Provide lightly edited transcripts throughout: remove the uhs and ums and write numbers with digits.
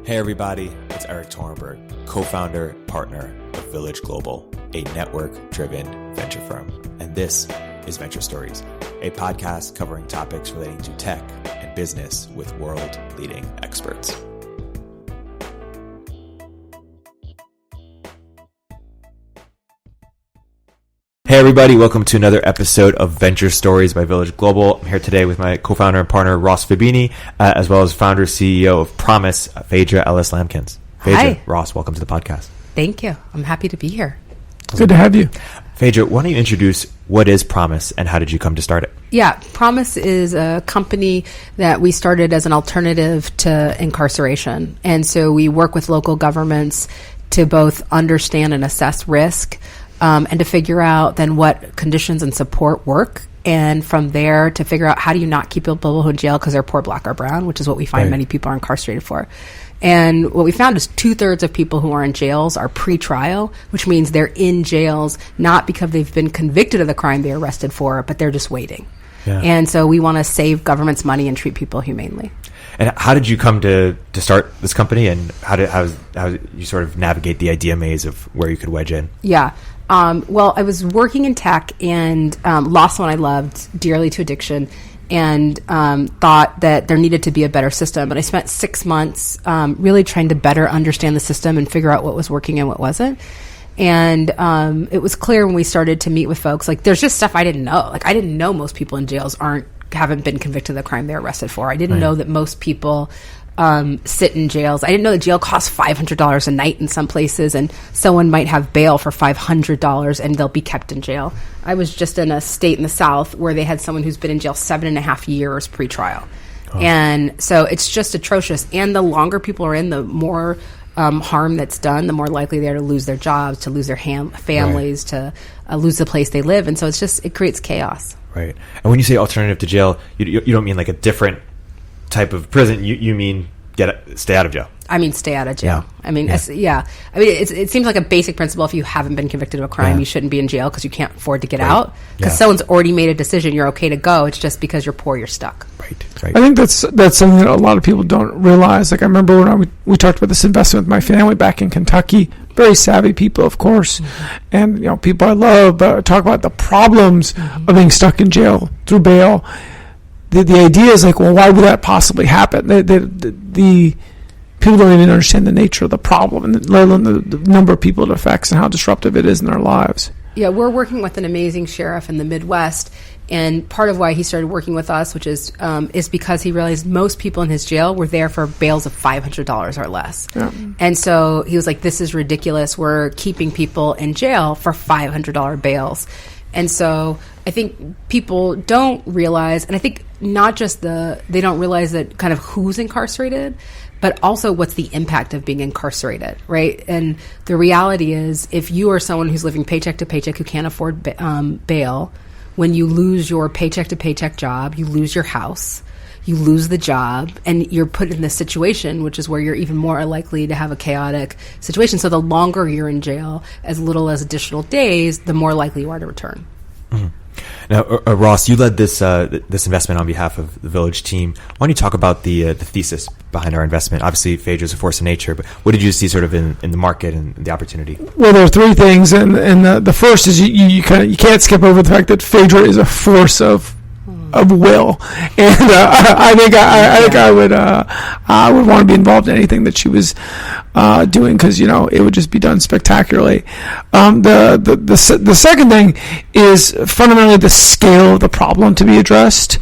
Hey everybody, it's Eric Torenberg, co-founder, partner of Village Global, a network-driven venture firm. And this is Venture Stories, a podcast covering topics relating to tech and business with world-leading experts. Hey everybody, welcome to another episode of Venture Stories by Village Global. I'm here today with my co-founder and partner, Ross Fabini, as well as founder, CEO of Promise, Phaedra, Ellis-Lamkins. Phaedra, Hi. Ross, welcome to the podcast. Thank you. I'm happy to be here. Good to have you. Phaedra, why don't you introduce what is Promise and how did you come to start it? Yeah, Promise is a company that we started as an alternative to incarceration. And so we work with local governments to both understand and assess risk, and to figure out then what conditions and support work. And from there to figure out how do you not keep people in jail because they're poor, black, or brown, which is what we find many people are incarcerated for. And what we found is 2/3 of people who are in jails are pre-trial, which means they're in jails not because they've been convicted of the crime they were arrested for, but they're just waiting. Yeah. And so we want to save government's money and treat people humanely. And how did you come to start this company, and how you sort of navigate the idea maze of where you could wedge in? Yeah. Well, I was working in tech and lost someone I loved dearly to addiction, and thought that there needed to be a better system. But I spent 6 months really trying to better understand the system and figure out what was working and what wasn't. And it was clear when we started to meet with folks, like there's just stuff I didn't know. Like I didn't know most people in jails haven't been convicted of the crime they're arrested for. I didn't know that most people sit in jails. I didn't know that jail costs $500 a night in some places, and someone might have bail for $500 and they'll be kept in jail. I was just in a state in the South where they had someone who's been in jail 7.5 years pre-trial. Oh. And so it's just atrocious. And the longer people are in, the more harm that's done, the more likely they are to lose their jobs, to lose their families, to lose the place they live. And so it creates chaos. Right. And when you say alternative to jail, you don't mean like a different type of prison. You mean stay out of jail. I mean, stay out of jail. Yeah. I mean, it seems like a basic principle. If you haven't been convicted of a crime, you shouldn't be in jail because you can't afford to get out. Because someone's already made a decision, you're okay to go. It's just because you're poor, you're stuck. Right. I think that's something that a lot of people don't realize. Like I remember when we talked about this investment with my family back in Kentucky. Very savvy people, of course, and people I love. But talk about the problems of being stuck in jail through bail. The idea is like, well, why would that possibly happen? The people don't even understand the nature of the problem, and let alone the number of people it affects and how disruptive it is in their lives. Yeah, we're working with an amazing sheriff in the Midwest, and part of why he started working with us, which is because he realized most people in his jail were there for bails of $500 or less. Yeah. And so he was like, this is ridiculous. We're keeping people in jail for $500 bails. And so I think people don't realize, and I think not just they don't realize that kind of who's incarcerated, but also what's the impact of being incarcerated, right? And the reality is, if you are someone who's living paycheck to paycheck who can't afford bail, when you lose your paycheck to paycheck job, you lose your house, you lose the job, and you're put in this situation, which is where you're even more likely to have a chaotic situation. So the longer you're in jail, as little as additional days, the more likely you are to return. Mm-hmm. Now, Ross, you led this investment on behalf of the Village team. Why don't you talk about the thesis behind our investment? Obviously, Phaedra is a force of nature, but what did you see sort of in the market and the opportunity? Well, there are three things, and the first is you can't skip over the fact that Phaedra is a force of will, and I think I would want to be involved in anything that she was doing, because it would just be done spectacularly. The second thing is fundamentally the scale of the problem to be addressed.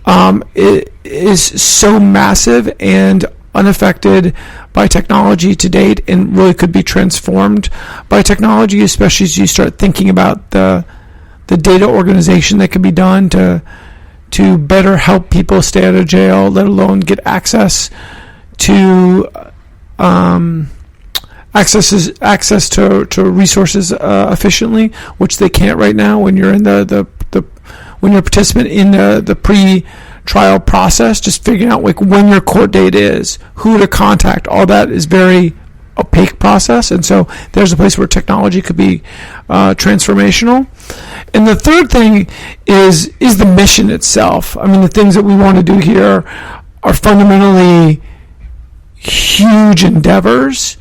It is so massive and unaffected by technology to date, and really could be transformed by technology, especially as you start thinking about the data organization that can be done to better help people stay out of jail, let alone get access to access to resources efficiently, which they can't right now when you're in when you're a participant in the pre-trial process. Just figuring out like when your court date is, who to contact, all that is very opaque process, and so there's a place where technology could be transformational. And the third thing is the mission itself. I mean, the things that we want to do here are fundamentally huge endeavors.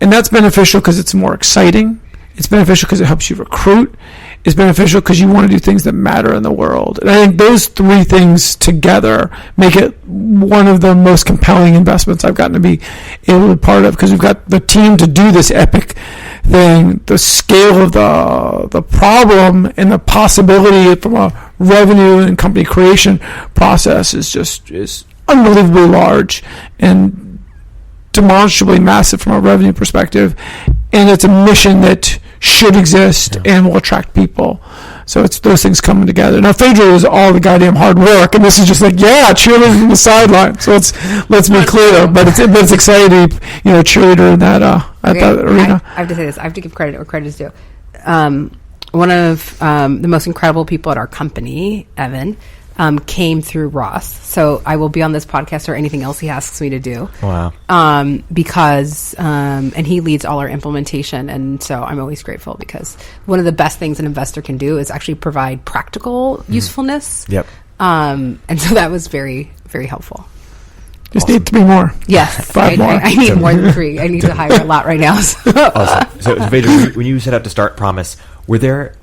And that's beneficial because it's more exciting. It's beneficial because it helps you recruit. It's beneficial because you want to do things that matter in the world. And I think those three things together make it one of the most compelling investments I've gotten to be able to be part of, because we've got the team to do this epic thing. The scale of the problem and the possibility from a revenue and company creation process is unbelievably large and demonstrably massive from a revenue perspective, and it's a mission that should exist and will attract people. So it's those things coming together. Now, Phaedra is all the goddamn hard work, and this is just like, cheerleading from the sideline. So let's be clear, but it's exciting to be, cheerleader in that that arena. I have to say this. I have to give credit where credit is due. One of the most incredible people at our company, Evan, came through Ross. So I will be on this podcast or anything else he asks me to do. Wow. Because and he leads all our implementation. And so I'm always grateful, because one of the best things an investor can do is actually provide practical usefulness. Yep. And so that was very, very helpful. Just need 3 more. Yes. 5 more. I need more than 3. I need to hire a lot right now. Awesome. So Phaedra, when you set out to start Promise, were there...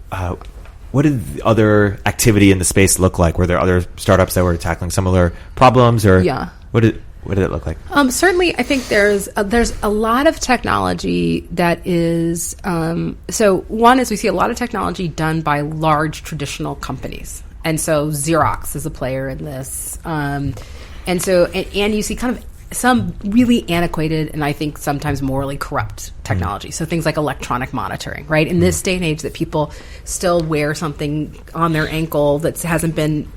what did the other activity in the space look like? Were there other startups that were tackling similar problems, or what did it look like? Certainly, I think there's a lot of technology that is. So one is we see a lot of technology done by large traditional companies, and so Xerox is a player in this, and you see kind of some really antiquated and I think sometimes morally corrupt technology. So things like electronic monitoring, right? In this day and age that people still wear something on their ankle that hasn't been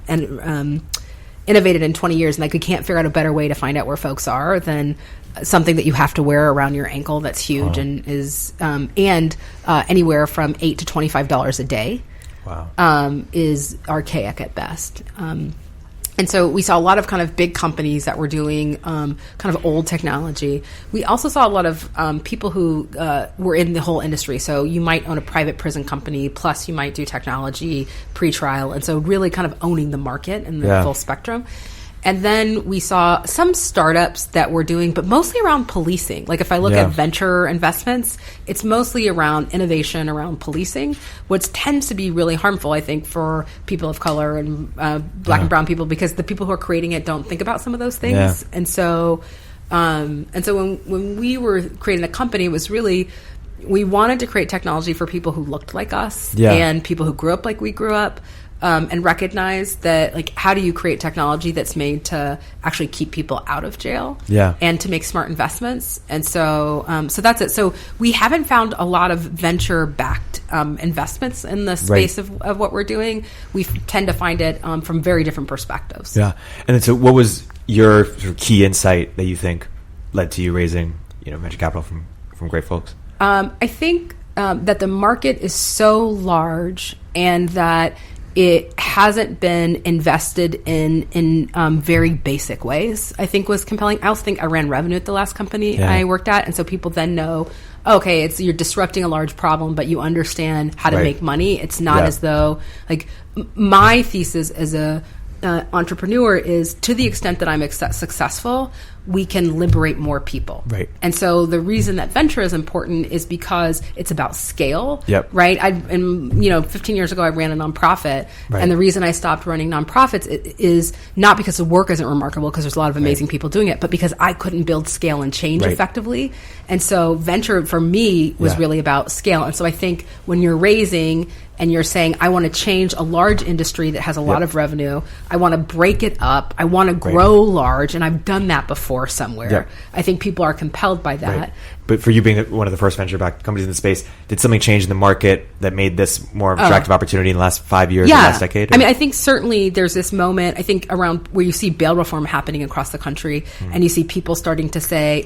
innovated in 20 years, and like we can't figure out a better way to find out where folks are than something that you have to wear around your ankle that's huge and is anywhere from $8 to $25 a day. Wow. Is archaic at best. And so we saw a lot of kind of big companies that were doing kind of old technology. We also saw a lot of people who were in the whole industry. So you might own a private prison company, plus you might do technology pre-trial. And so really kind of owning the market and the full spectrum. And then we saw some startups that were doing, but mostly around policing. Like if I look at venture investments, it's mostly around innovation, around policing, which tends to be really harmful, I think, for people of color and black and brown people, because the people who are creating it don't think about some of those things. Yeah. And so when we were creating a company, it was really, we wanted to create technology for people who looked like us and people who grew up like we grew up. And recognize that, like, how do you create technology that's made to actually keep people out of jail and to make smart investments? And so that's it. So we haven't found a lot of venture-backed investments in the space of what we're doing. We tend to find it from very different perspectives. Yeah. And then, so what was your sort of key insight that you think led to you raising, venture capital from great folks? I think that the market is so large and that it hasn't been invested in very basic ways, I think was compelling. I also think I ran revenue at the last company I worked at. And so people then know, okay, you're disrupting a large problem, but you understand how to make money. It's not as though, like, my thesis as a entrepreneur is, to the extent that I'm successful, we can liberate more people. Right. And so the reason that venture is important is because it's about scale. Yep. Right. 15 years ago, I ran a nonprofit. Right. And the reason I stopped running nonprofits is not because the work isn't remarkable, because there's a lot of amazing people doing it, but because I couldn't build scale and change effectively. And so venture for me was really about scale. And so I think when you're raising and you're saying, I want to change a large industry that has a lot of revenue, I want to break it up, I want to grow large, and I've done that before somewhere. Yep. I think people are compelled by that. Right. But for you being one of the first venture-backed companies in the space, did something change in the market that made this more attractive opportunity in the last 5 years or last decade? I mean, I think certainly there's this moment, I think, around where you see bail reform happening across the country, and you see people starting to say,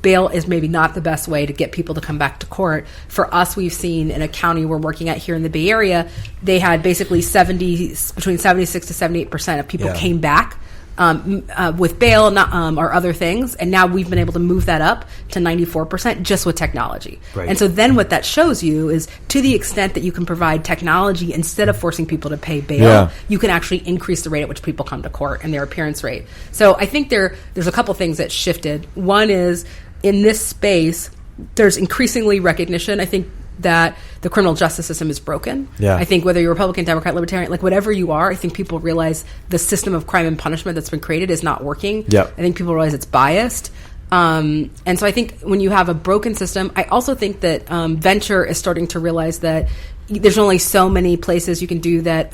bail is maybe not the best way to get people to come back to court. For us, we've seen in a county we're working at here in the Bay Area, they had basically between 76 to 78% of people came back with bail or other things. And now we've been able to move that up to 94% just with technology. Right. And so then what that shows you is to the extent that you can provide technology instead of forcing people to pay bail, you can actually increase the rate at which people come to court and their appearance rate. So I think there's a couple things that shifted. One is in this space, there's increasingly recognition, I think, that the criminal justice system is broken. Yeah. I think whether you're Republican, Democrat, Libertarian, like whatever you are, I think people realize the system of crime and punishment that's been created is not working. Yep. I think people realize it's biased. And so I think when you have a broken system, I also think that venture is starting to realize that there's only so many places you can do that,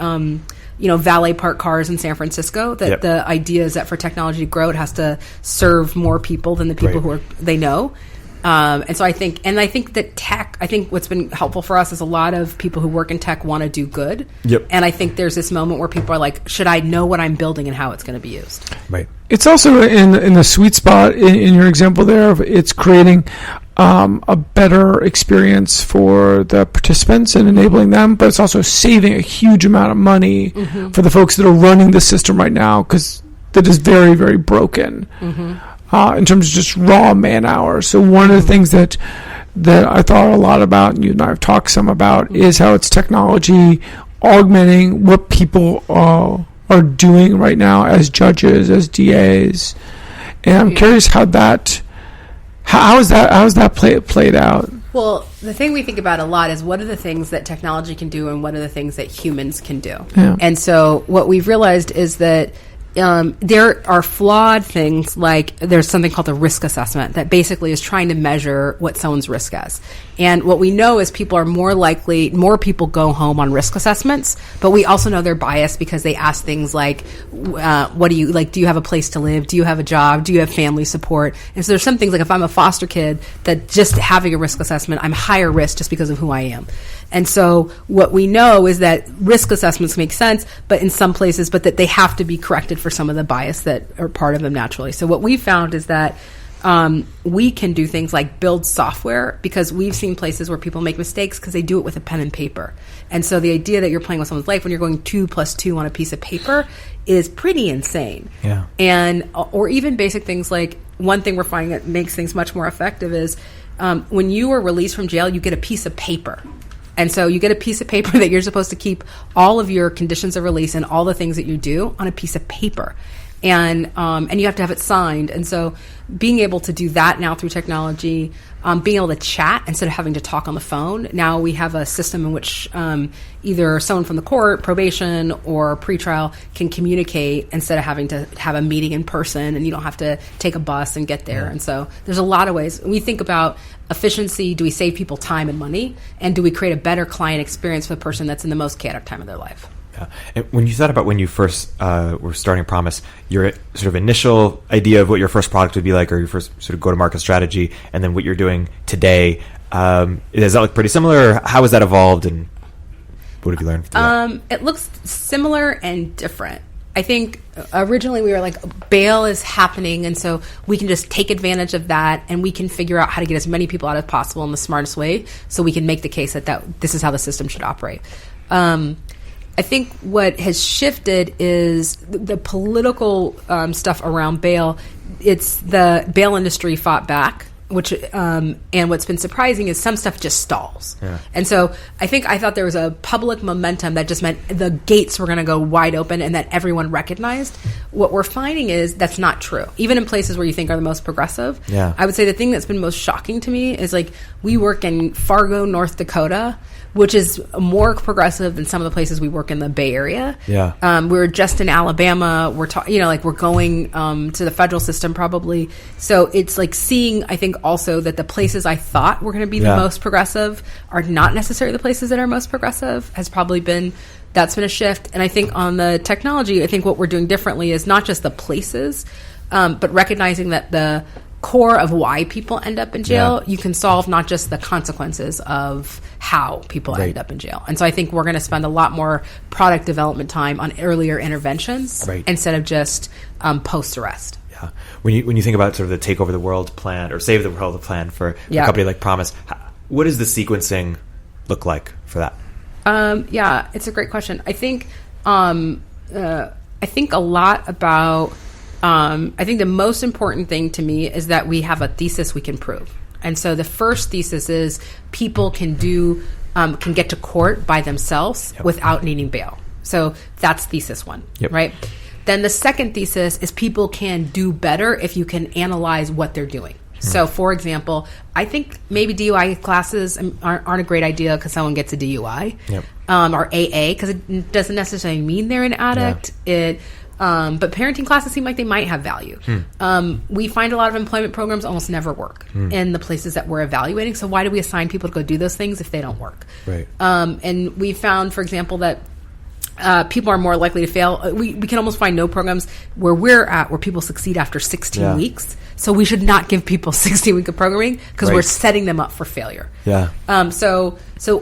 valet park cars in San Francisco, that the idea is that for technology to grow, it has to serve more people than the people who they know. And so I think that tech, I think what's been helpful for us is a lot of people who work in tech want to do good. Yep. And I think there's this moment where people are like, should I know what I'm building and how it's going to be used? Right. It's also in the sweet spot in your example there of it's creating a better experience for the participants and enabling them, but it's also saving a huge amount of money for the folks that are running the system right now, because that is very, very broken. In terms of just raw man hours. So one of the things that I thought a lot about, and you and I have talked some about, is how it's technology augmenting what people are doing right now as judges, as DAs. And I'm curious how is that played out? Well, the thing we think about a lot is what are the things that technology can do and what are the things that humans can do. Yeah. And so what we've realized is that there are flawed things, like there's something called the risk assessment that basically is trying to measure what someone's risk is. And what we know is people are more people go home on risk assessments, but we also know they're biased because they ask things like, what do you, like, do you have a place to live? Do you have a job? Do you have family support? And so there's some things like if I'm a foster kid, that just having a risk assessment, I'm higher risk just because of who I am. And so what we know is that risk assessments make sense, but in some places, but that they have to be corrected for some of the bias that are part of them naturally. So what we found is that we can do things like build software, because we've seen places where people make mistakes because they do it with a pen and paper. And so the idea that you're playing with someone's life when you're going 2 + 2 on a piece of paper is pretty insane. Yeah. And or even basic things like, one thing we're finding that makes things much more effective is when you are released from jail, you get a piece of paper. And so you get a piece of paper that you're supposed to keep all of your conditions of release and all the things that you do on a piece of paper. And you have to have it signed. And so being able to do that now through technology, being able to chat instead of having to talk on the phone. Now we have a system in which either someone from the court, probation, or pretrial can communicate instead of having to have a meeting in person, and you don't have to take a bus and get there. And so there's a lot of ways. We think about efficiency. Do we save people time and money? And do we create a better client experience for the person that's in the most chaotic time of their life? Yeah. And when you thought about when you first were starting Promise, your sort of initial idea of what your first product would be like, or your first sort of go-to-market strategy, and then what you're doing today, does that look pretty similar? Or how has that evolved, and what have you learned through that? It looks similar and different. I think originally we were like, bail is happening, and so we can just take advantage of that, and we can figure out how to get as many people out as possible in the smartest way, so we can make the case that this is how the system should operate. I think what has shifted is the political stuff around bail. It's the bail industry fought back, which and what's been surprising is some stuff just stalls. Yeah. And so I thought there was a public momentum that just meant the gates were going to go wide open and that everyone recognized. What we're finding is that's not true. Even in places where you think are the most progressive. Yeah. I would say the thing that's been most shocking to me is, like, we work in Fargo, North Dakota, which is more progressive than some of the places we work in the Bay Area. Yeah. We're just in Alabama. We're going to the federal system probably. So it's like seeing, I think, also that the places I thought were going to be the most progressive are not necessarily the places that are most progressive. That's been a shift. And I think on the technology, I think what we're doing differently is not just the places, but recognizing that the core of why people end up in jail, you can solve not just the consequences of how people end up in jail. And so I think we're going to spend a lot more product development time on earlier interventions instead of just post-arrest. Yeah. When you think about sort of the take over the world plan or save the world plan for a company like Promise, what does the sequencing look like for that? It's a great question. I think a lot about I think the most important thing to me is that we have a thesis we can prove. And so the first thesis is people can get to court by themselves without needing bail. So that's thesis one, right? Then the second thesis is people can do better if you can analyze what they're doing. So, for example, I think maybe DUI classes aren't a great idea because someone gets a DUI, or AA, because it doesn't necessarily mean they're an addict. But parenting classes seem like they might have value. We find a lot of employment programs almost never work in the places that we're evaluating. So why do we assign people to go do those things if they don't work? Right. And we found, for example, that people are more likely to fail. We can almost find no programs where we're at where people succeed after 16 weeks. So we should not give people 16 weeks of programming because we're setting them up for failure. So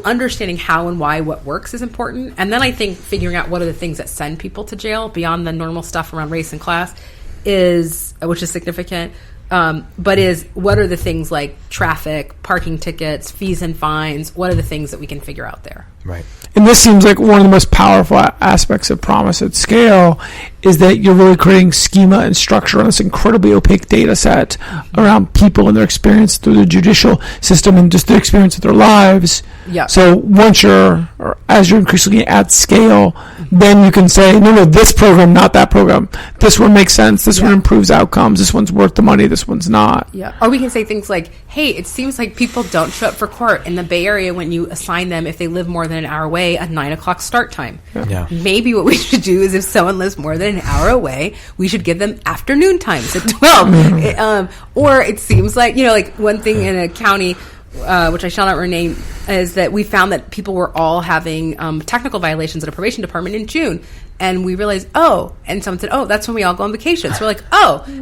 understanding how and why what works is important. And then I think figuring out what are the things that send people to jail beyond the normal stuff around race and class which is significant. But what are the things like traffic, parking tickets, fees and fines? What are the things that we can figure out there? Right. And this seems like one of the most powerful aspects of Promise at Scale is that you're really creating schema and structure on this incredibly opaque data set around people and their experience through the judicial system and just their experience of their lives. So as you're increasingly at scale, then you can say, no, this program, not that program. This one makes sense. This one improves outcomes. This one's worth the money. This one's not. Or we can say things like, hey, it seems like people don't show up for court in the Bay Area when you assign them, if they live more than an hour away, a 9 o'clock start time. Maybe what we should do is if someone lives more than an hour away, we should give them afternoon times at 12. Or it seems like, like one thing in a county, which I shall not rename, is that we found that people were all having technical violations at a probation department in June. And we realized, and someone said, that's when we all go on vacation. So we're like,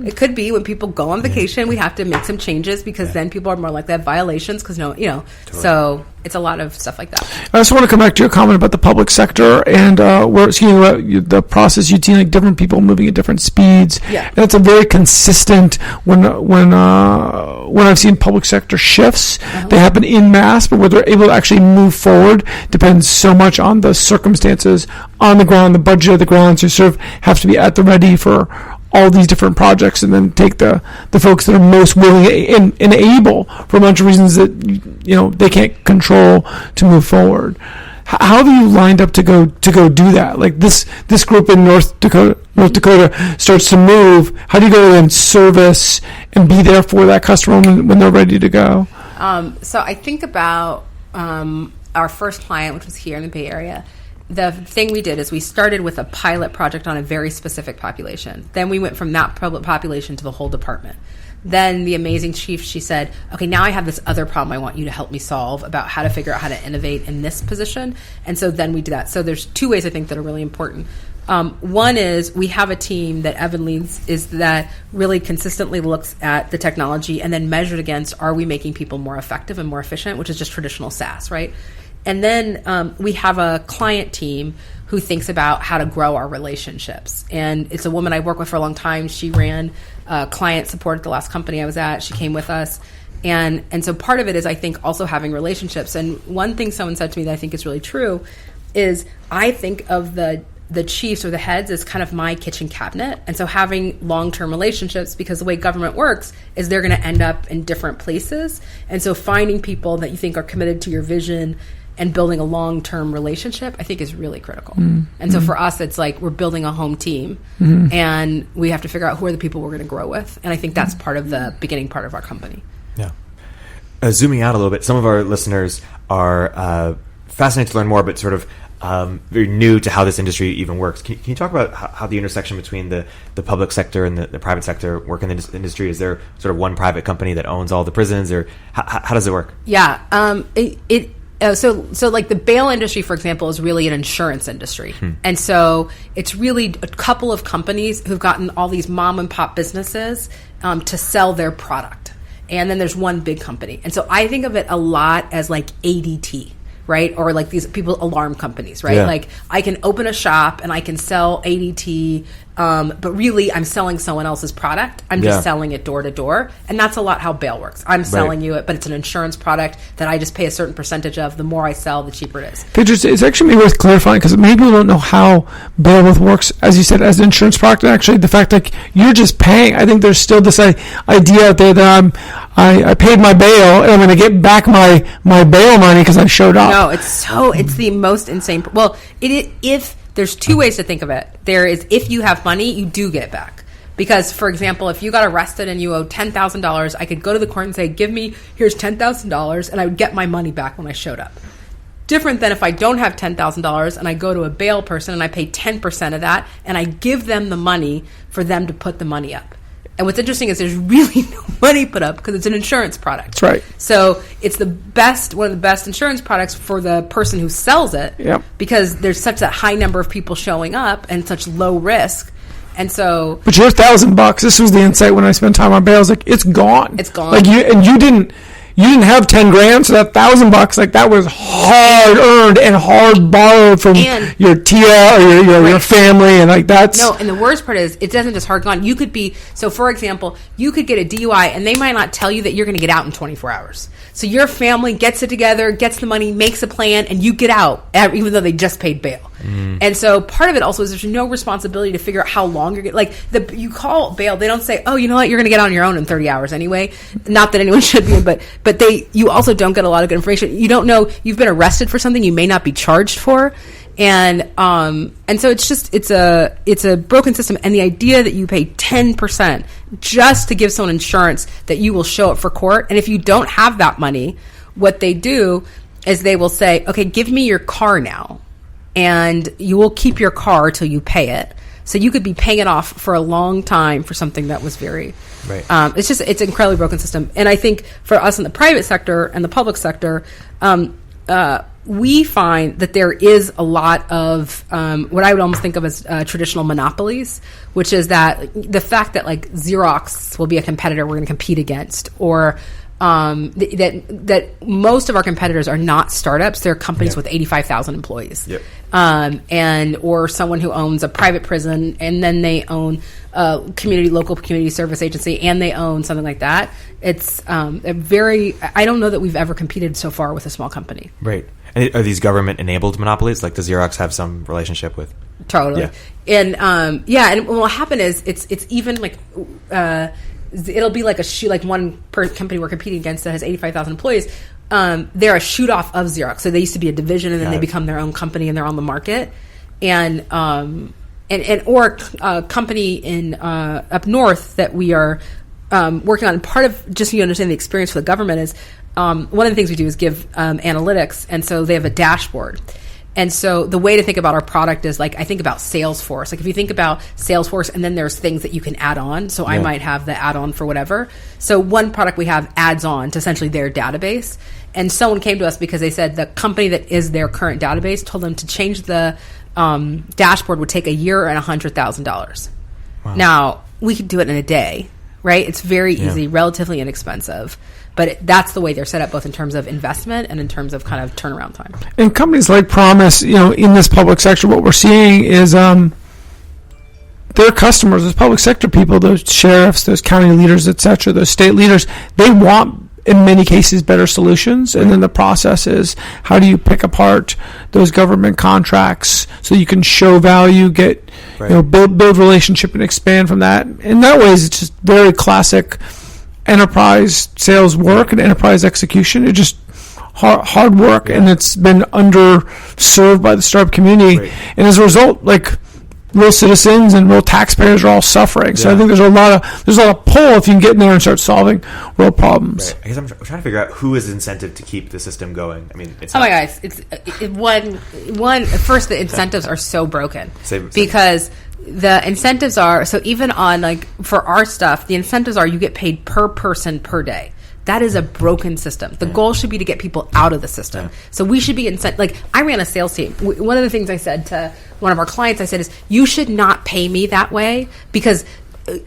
it could be when people go on vacation, we have to make some changes because then people are more likely to have violations because totally. So it's a lot of stuff like that. I also want to come back to your comment about the public sector and the process you'd seen like different people moving at different speeds. And it's a very consistent when I've seen public sector shifts, they happen in mass, but whether they're able to actually move forward depends so much on the circumstances on the ground, the budget of the ground. So you sort of have to be at the ready for all these different projects and then take the folks that are most willing and able for a bunch of reasons that they can't control to move forward. How have you lined up to go do that? Like this group in North Dakota starts to move. How do you go and service and be there for that customer when they're ready to go? So I think about our first client, which was here in the Bay Area. The thing we did is we started with a pilot project on a very specific population. Then we went from that population to the whole department. Then the amazing chief, she said, okay, now I have this other problem I want you to help me solve about how to figure out how to innovate in this position. And so then we did that. So there's two ways I think that are really important. One is we have a team that Evan leads that really consistently looks at the technology and then measured against, are we making people more effective and more efficient, which is just traditional SaaS, right? And then we have a client team who thinks about how to grow our relationships. And it's a woman I worked with for a long time. She ran client support at the last company I was at. She came with us. And so part of it is, I think, also having relationships. And one thing someone said to me that I think is really true is I think of the chiefs or the heads as kind of my kitchen cabinet. And so having long-term relationships, because the way government works is they're going to end up in different places. And so finding people that you think are committed to your vision and building a long-term relationship, I think is really critical. And so for us, it's like we're building a home team and we have to figure out who are the people we're going to grow with. And I think that's part of the beginning part of our company. Yeah. Zooming out a little bit, some of our listeners are fascinated to learn more, but sort of very new to how this industry even works. Can you talk about how the intersection between the public sector and the private sector work in the industry? Is there sort of one private company that owns all the prisons, or how does it work? Yeah. So like the bail industry, for example, is really an insurance industry. And so it's really a couple of companies who've gotten all these mom and pop businesses to sell their product. And then there's one big company. And so I think of it a lot as like ADT, right? Or like these people, alarm companies, right? Like I can open a shop and I can sell ADT, but really I'm selling someone else's product. I'm just selling it door to door. And that's a lot how bail works. I'm selling you it, but it's an insurance product that I just pay a certain percentage of. The more I sell, the cheaper it is. Phaedra, it's actually worth clarifying because many people don't know how bail works, as you said, as an insurance product. And actually, the fact like you're just paying, I think there's still this idea out there that I paid my bail and I'm going to get back my bail money because I showed up. No, it's the most insane. Well, if there's two ways to think of it. There is, if you have money, you do get it back. Because, for example, if you got arrested and you owe $10,000, I could go to the court and say, here's $10,000, and I would get my money back when I showed up. Different than if I don't have $10,000 and I go to a bail person and I pay 10% of that and I give them the money for them to put the money up. And what's interesting is there's really no money put up because it's an insurance product. That's right. So it's one of the best insurance products for the person who sells it because there's such a high number of people showing up and such low risk. And so, but your $1,000. This was the insight when I spent time on bail. I was like, it's gone. It's gone. Like you didn't have $10,000, so that $1,000, like that was hard earned and hard borrowed from your tia or your family, and like that's no. And the worst part is, it doesn't just hard gone. You could be for example, you could get a DUI, and they might not tell you that you're going to get out in 24 hours. So your family gets it together, gets the money, makes a plan, and you get out, even though they just paid bail. And so part of it also is there's no responsibility to figure out how long you're getting. Like you call bail, they don't say, oh, you know what, you're going to get out on your own in 30 hours anyway. Not that anyone should be, but you also don't get a lot of good information. You don't know you've been arrested for something you may not be charged for, and so it's a broken system. And the idea that you pay 10% just to give someone insurance that you will show up for court, and if you don't have that money, what they do is they will say, okay, give me your car now. And you will keep your car till you pay it. So you could be paying it off for a long time for something that was very... Right. It's an incredibly broken system. And I think for us in the private sector and the public sector, we find that there is a lot of what I would almost think of as traditional monopolies, which is that the fact that like Xerox will be a competitor we're going to compete against, or... that most of our competitors are not startups; they're companies with 85,000 employees, or someone who owns a private prison, and then they own a local community service agency, and they own something like that. It's I don't know that we've ever competed so far with a small company. Right. And are these government-enabled monopolies? Like, does Xerox have some relationship with? Totally. Yeah. And and what will happen is it's even like. It'll be like one company we're competing against that has 85,000 employees. They're a shoot off of Xerox. So they used to be a division, and then they become their own company, and they're on the market. And or a company in up north that we are working on. And part of, just so you understand the experience for the government, is one of the things we do is give analytics, and so they have a dashboard. And so the way to think about our product is like, I think about Salesforce. Like if you think about Salesforce, and then there's things that you can add on. So I might have the add-on for whatever. So one product we have adds on to essentially their database. And someone came to us because they said the company that is their current database told them to change the dashboard would take a year and $100,000. Wow. Now, we could do it in a day, right? It's very easy, relatively inexpensive. But that's the way they're set up, both in terms of investment and in terms of kind of turnaround time. And companies like Promise, in this public sector, what we're seeing is their customers, those public sector people, those sheriffs, those county leaders, et cetera, those state leaders, they want, in many cases, better solutions. And then the process is, how do you pick apart those government contracts so you can show value, get, build relationship and expand from that. In that way, it's just very classic enterprise sales work and enterprise execution. It's just hard work, and it's been underserved by the startup community. Right. And as a result, like real citizens and real taxpayers are all suffering. So I think there's a lot of pull if you can get in there and start solving real problems. Right. I guess I'm trying to figure out who is incentive to keep the system going. I mean, it's my guys, it's one. First, the incentives are so broken because. The incentives are, so even on like for our stuff, the incentives are you get paid per person per day. That is a broken system. The goal should be to get people out of the system. Yeah. So we should be like I ran a sales team. One of the things I said to one of our clients, I said is, you should not pay me that way, because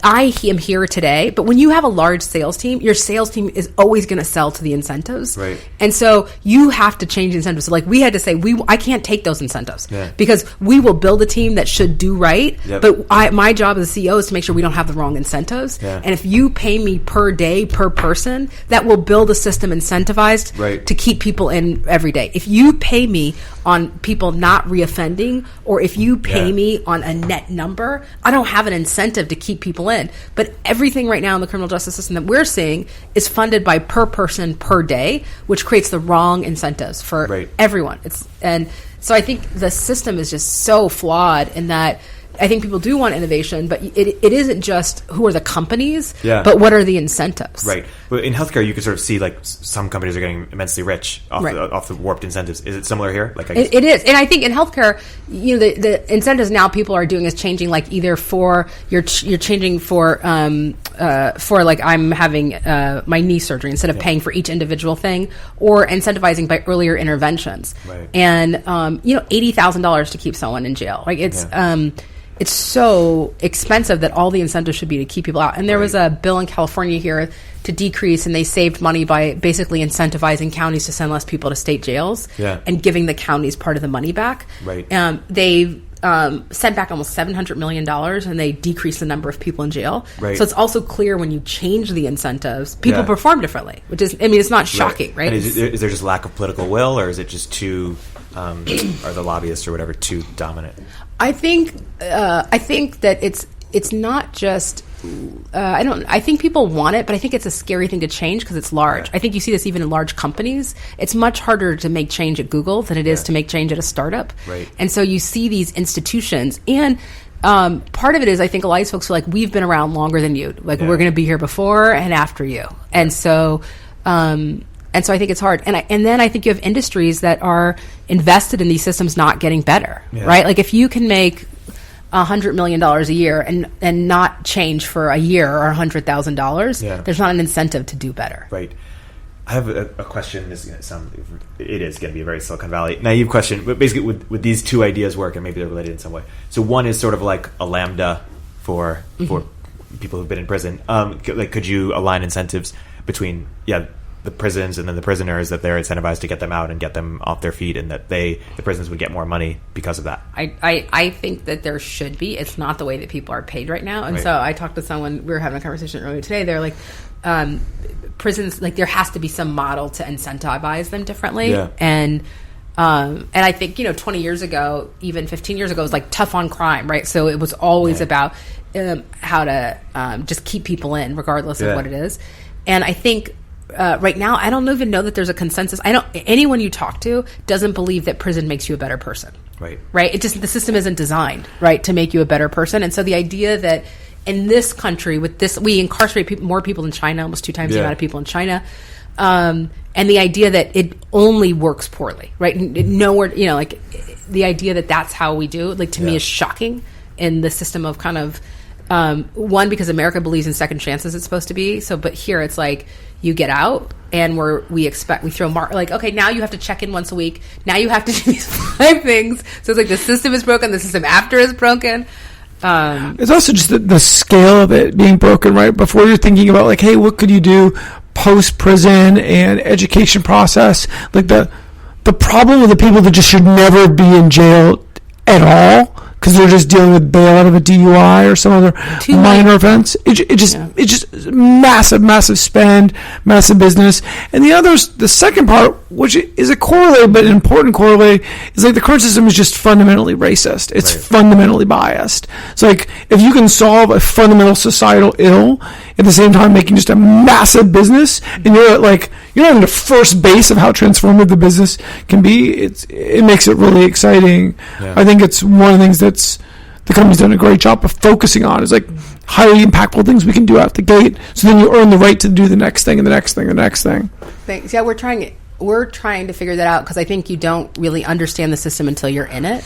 I am here today, but when you have a large sales team, your sales team is always going to sell to the incentives. Right. And so you have to change the incentives. So like we had to say, I can't take those incentives because we will build a team that should do right. But my job as a CEO is to make sure we don't have the wrong incentives. And if you pay me per day, per person, that will build a system incentivized to keep people in every day. If you pay me on people not reoffending, or if you pay me on a net number, I don't have an incentive to keep people in. But everything right now in the criminal justice system that we're seeing is funded by per person per day, which creates the wrong incentives for everyone. And so I think the system is just so flawed in that I think people do want innovation, but it isn't just who are the companies, but what are the incentives. Right. But in healthcare, you can sort of see like some companies are getting immensely rich off the warped incentives. Is it similar here? Like it is, and I think in healthcare, the incentives now people are doing is changing. Like either for you're changing for like I'm having my knee surgery instead of paying for each individual thing, or incentivizing by earlier interventions. And $80,000 to keep someone in jail. Like it's so expensive that all the incentives should be to keep people out. And there was a bill in California here to decrease, and they saved money by basically incentivizing counties to send less people to state jails and giving the counties part of the money back. They sent back almost $700 million, and they decreased the number of people in jail. So it's also clear when you change the incentives, people perform differently, which is, it's not shocking, right? And is there just lack of political will, or is it just too, are the lobbyists or whatever too dominant? I think that it's not just. I think people want it, but I think it's a scary thing to change because it's large. I think you see this even in large companies. It's much harder to make change at Google than it is to make change at a startup. And so you see these institutions, and part of it is I think a lot of these folks feel like we've been around longer than you. Like we're going to be here before and after you, and so. And so I think it's hard. And then I think you have industries that are invested in these systems not getting better, right? Like if you can make $100 million a year and not change for a year or $100,000, there's not an incentive to do better. Right. I have a question. It is going to be a very Silicon Valley naive question, but basically would these two ideas work, and maybe they're related in some way? So one is sort of like a lambda for people who've been in prison. Like could you align incentives between the prisons and then the prisoners, that they're incentivized to get them out and get them off their feet, and that the prisons would get more money because of that? I think that there should be. It's not the way that people are paid right now. And so I talked to someone, we were having a conversation earlier today, they're like, prisons, like there has to be some model to incentivize them differently. And I think, 20 years ago, even 15 years ago, it was like tough on crime, right? So it was always about how to just keep people in regardless of what it is. And I think right now, I don't even know that there's a consensus. Anyone you talk to doesn't believe that prison makes you a better person. Right. It just, the system isn't designed, right, to make you a better person. And so the idea that in this country, with this, we incarcerate more people in China, almost 2 times the amount of people in China. And the idea that it only works poorly, right? Nowhere, like the idea that that's how we do, like to me is shocking in the system of kind of, one, because America believes in second chances, it's supposed to be. So, but here it's like you get out and we throw like, okay, now you have to check in once a week. Now you have to do these 5 things. So it's like the system is broken. The system after is broken. It's also just the scale of it being broken, right? Before you're thinking about like, hey, what could you do post prison and education process? Like the problem with the people that just should never be in jail at all, because they're just dealing with bail out of a DUI or some other minor offense. It just massive spend, massive business. And the second part, which is a correlate, but an important correlate, is like the current system is just fundamentally racist. It's fundamentally biased. So like if you can solve a fundamental societal ill at the same time making just a massive business, and you're not in the first base of how transformative the business can be, it makes it really exciting. I think it's one of the things that the company's done a great job of focusing on, is like highly impactful things we can do out the gate, so then you earn the right to do the next thing and the next thing and the next thing. Thanks. Yeah, we're trying to figure that out, because I think you don't really understand the system until you're in it.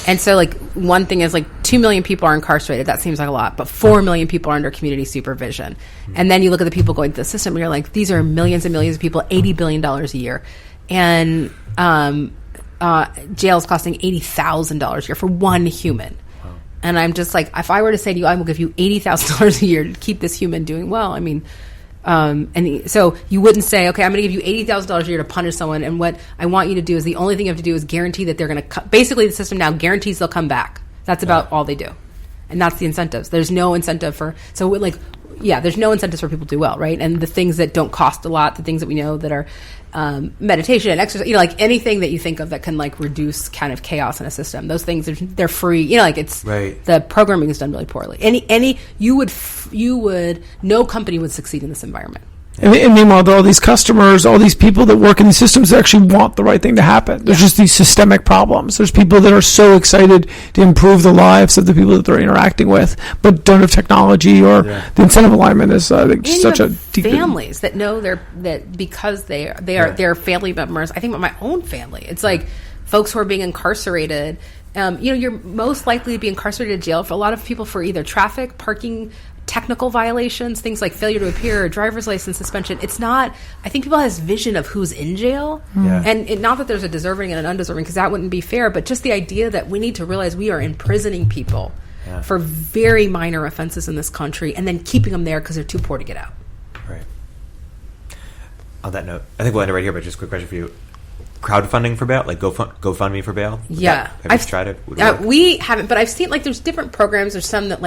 And so like one thing is like 2 million people are incarcerated. That seems like a lot, but 4 million people are under community supervision. And then you look at the people going through the system and you're like, these are millions and millions of people, $80 billion a year. And jail is costing $80,000 a year for one human. And I'm just like, if I were to say to you, I will give you $80,000 a year to keep this human doing well, I mean, so you wouldn't say, okay, I'm going to give you $80,000 a year to punish someone, and what I want you to do is the only thing you have to do is guarantee that they're going to basically the system now guarantees they'll come back. That's about all they do, and that's the incentives. There's no incentive there's no incentives for people to do well, right? And the things that don't cost a lot, the things that we know that are meditation and exercise, like anything that you think of that can like reduce kind of chaos in a system, those things they're free. It's right. The programming is done really poorly. No company would succeed in this environment. And meanwhile, there are all these customers, all these people that work in these systems that actually want the right thing to happen. There's just these systemic problems. There's people that are so excited to improve the lives of the people that they're interacting with, but don't have technology or the incentive alignment is such a deep families that know that because they're family members. I think about my own family. It's like folks who are being incarcerated. You're most likely to be incarcerated in jail for a lot of people for either traffic, parking, technical violations, things like failure to appear, driver's license suspension. It's not, I think people have this vision of who's in jail. And not that there's a deserving and an undeserving, because that wouldn't be fair, but just the idea that we need to realize we are imprisoning people for very minor offenses in this country and then keeping them there because they're too poor to get out. Right. On that note, I think we'll end it right here, but just a quick question for you. Crowdfunding for bail, like GoFundMe for bail? Have you tried it? We haven't, but I've seen there's different programs. There's some that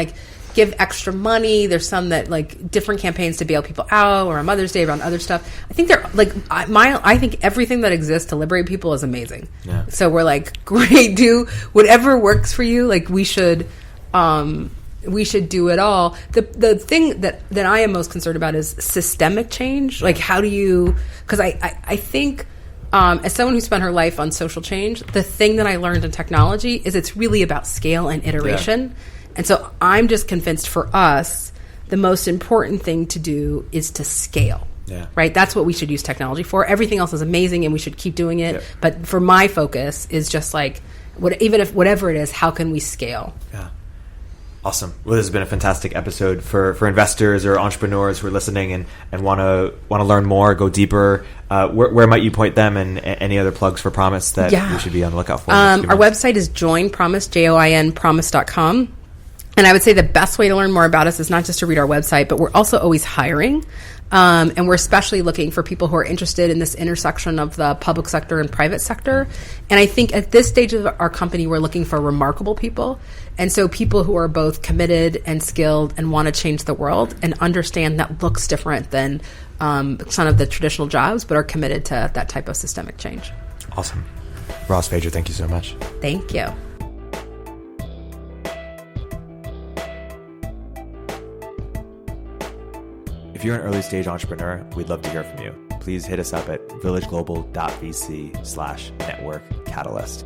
give extra money. There's some that different campaigns to bail people out, or on Mother's Day around other stuff. I think they're I think everything that exists to liberate people is amazing. Yeah. So we're great, do whatever works for you. We should do it all. The thing that I am most concerned about is systemic change. How do you? Because I think. As someone who spent her life on social change, the thing that I learned in technology is it's really about scale and iteration. Yeah. And so I'm just convinced for us, the most important thing to do is to scale. Yeah. Right? That's what we should use technology for. Everything else is amazing and we should keep doing it. Yeah. But for my focus is just even if whatever it is, how can we scale? Yeah. Awesome. Well, this has been a fantastic episode for investors or entrepreneurs who are listening and want to learn more, go deeper. Where might you point them, and any other plugs for Promise that we should be on the lookout for? Our website is joinpromise, joinpromise.com. And I would say the best way to learn more about us is not just to read our website, but we're also always hiring. And we're especially looking for people who are interested in this intersection of the public sector and private sector. And I think at this stage of our company, we're looking for remarkable people. And so people who are both committed and skilled and want to change the world and understand that looks different than some of the traditional jobs, but are committed to that type of systemic change. Awesome. Ross, Phaedra, thank you so much. Thank you. If you're an early stage entrepreneur, we'd love to hear from you. Please hit us up at villageglobal.vc/network catalyst.